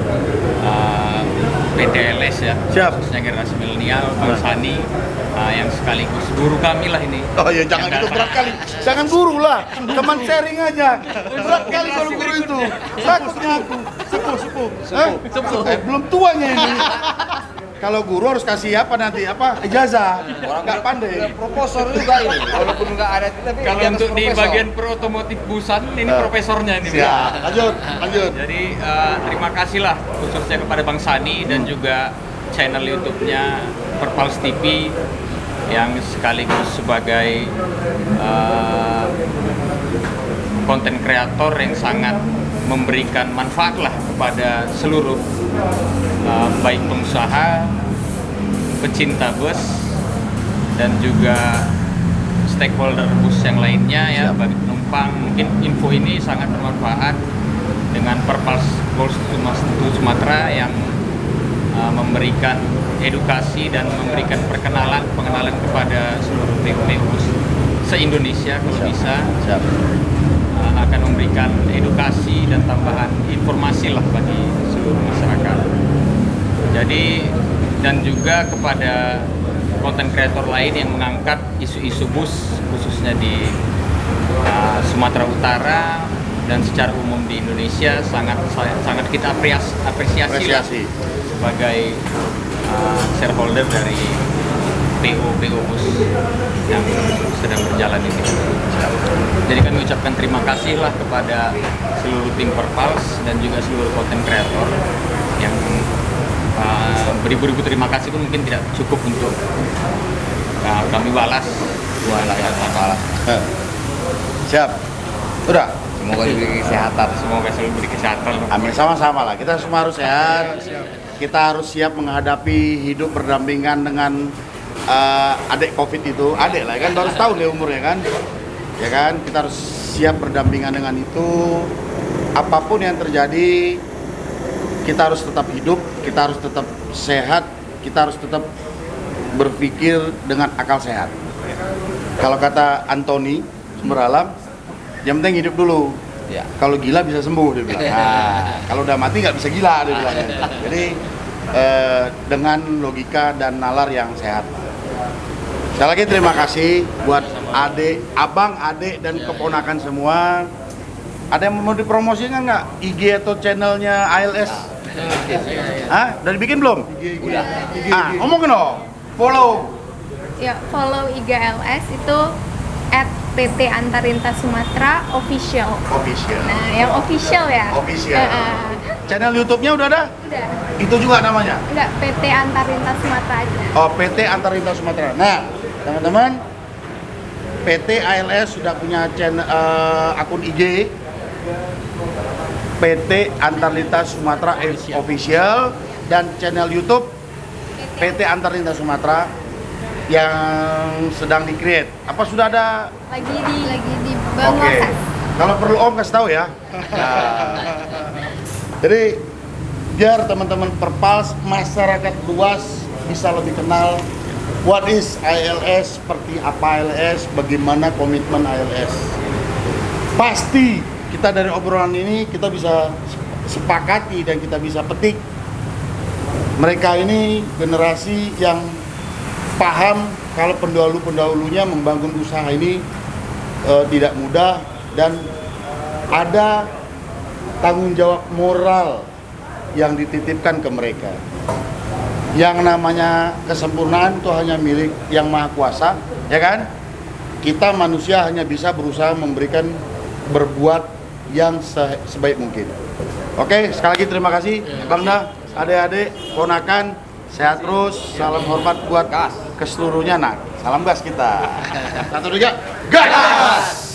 Speaker 5: PT LS ya, khususnya generasi milenial, Bang Sani, yang sekaligus guru kami lah ini.
Speaker 3: Oh iya, jangan gitu berat kali. Jangan guru lah, teman sharing aja. Berat kali kalau guru itu. Takutnya aku. Sepuh. Belum tuanya ini. Kalau guru harus kasih apa nanti? Ijazah.
Speaker 1: Orang
Speaker 3: nggak pandai.
Speaker 1: Profesor juga ini, walaupun nggak ada tapi
Speaker 5: Kalau untuk di bagian pro otomotif Busan ini profesornya ini.
Speaker 3: Ya, lanjut.
Speaker 5: Jadi terima kasih lah khususnya kepada Bang Sani dan juga channel YouTube-nya Perpals TV yang sekaligus sebagai konten kreator yang sangat memberikan manfaat lah kepada seluruh baik pengusaha, pecinta bus dan juga stakeholder bus yang lainnya ya, bagi penumpang. Mungkin info ini sangat bermanfaat dengan Perpals Goals to Sumatera yang memberikan edukasi dan memberikan pengenalan kepada seluruh PU bus se-Indonesia kalau bisa. Akan memberikan edukasi dan tambahan informasi lah bagi seluruh masyarakat. Jadi dan juga kepada konten kreator lain yang mengangkat isu-isu bus khususnya di Sumatera Utara dan secara umum di Indonesia sangat kita apresiasi. Lah sebagai shareholder dari PO bus yang sedang berjalan ini. Jadi kami ucapkan terima kasih lah kepada seluruh tim Perpals dan juga seluruh konten kreator yang beribu-ribu terima kasih pun mungkin tidak cukup untuk kami balas.
Speaker 3: Siap. Udah.
Speaker 1: Semoga diberi kesehatan.
Speaker 5: Semoga selalu diberi kesehatan.
Speaker 3: Amin, sama-sama lah. Kita semua harus sehat. Kita harus siap menghadapi hidup berdampingan dengan adik COVID itu. Adik lah kan, baru setahun ya umurnya kan. Ya kan, kita harus siap berdampingan dengan itu. Apapun yang terjadi, kita harus tetap hidup, kita harus tetap sehat, kita harus tetap berpikir dengan akal sehat. Kalau kata Anthony Sumber-Alam, yang penting hidup dulu. Ya. Kalau gila bisa sembuh, dia bilang. Nah, kalau udah mati nggak bisa gila, dia bilang. Jadi dengan logika dan nalar yang sehat. Sekali lagi terima kasih buat adik, abang, adik, dan keponakan semua. Ada yang mau dipromosikan nggak? IG atau channelnya ALS? Hah? Udah dibikin belum?
Speaker 1: Udah.
Speaker 3: Ngomongin dong. Follow.
Speaker 7: Ya, follow IG ALS itu @PT_Antarinta Sumatera official.
Speaker 3: Official.
Speaker 7: Nah, yang official ya.
Speaker 3: Official. Channel YouTube-nya udah ada?
Speaker 7: Udah.
Speaker 3: Itu juga namanya?
Speaker 7: Enggak, PT Antarinta Sumatera aja.
Speaker 3: Oh, PT Antarinta Sumatera. Nah, teman-teman, PT ALS sudah punya channel, akun IG PT Antarinta Sumatera Official dan channel YouTube PT Antarinta Sumatera yang sedang di-create. Apa sudah ada?
Speaker 7: Lagi dibangun.
Speaker 3: Oke. Kalau perlu Om kasih tahu ya. Nah, jadi biar teman-teman Perpals, masyarakat luas bisa lebih kenal what is ALS, seperti apa ALS, bagaimana komitmen ALS. Pasti kita dari obrolan ini kita bisa sepakati dan kita bisa petik mereka ini generasi yang paham kalau pendahulu-pendahulunya membangun usaha ini tidak mudah dan ada tanggung jawab moral yang dititipkan ke mereka. Yang namanya kesempurnaan itu hanya milik Yang Maha Kuasa, ya kan? Kita manusia hanya bisa berusaha berbuat yang sebaik mungkin. Oke, sekali lagi terima kasih Bang Da, adik-adik, ponakan, sehat terus, salam hormat buat keseluruhnya. Nah, salam gas kita. 1, 2, 3, gas!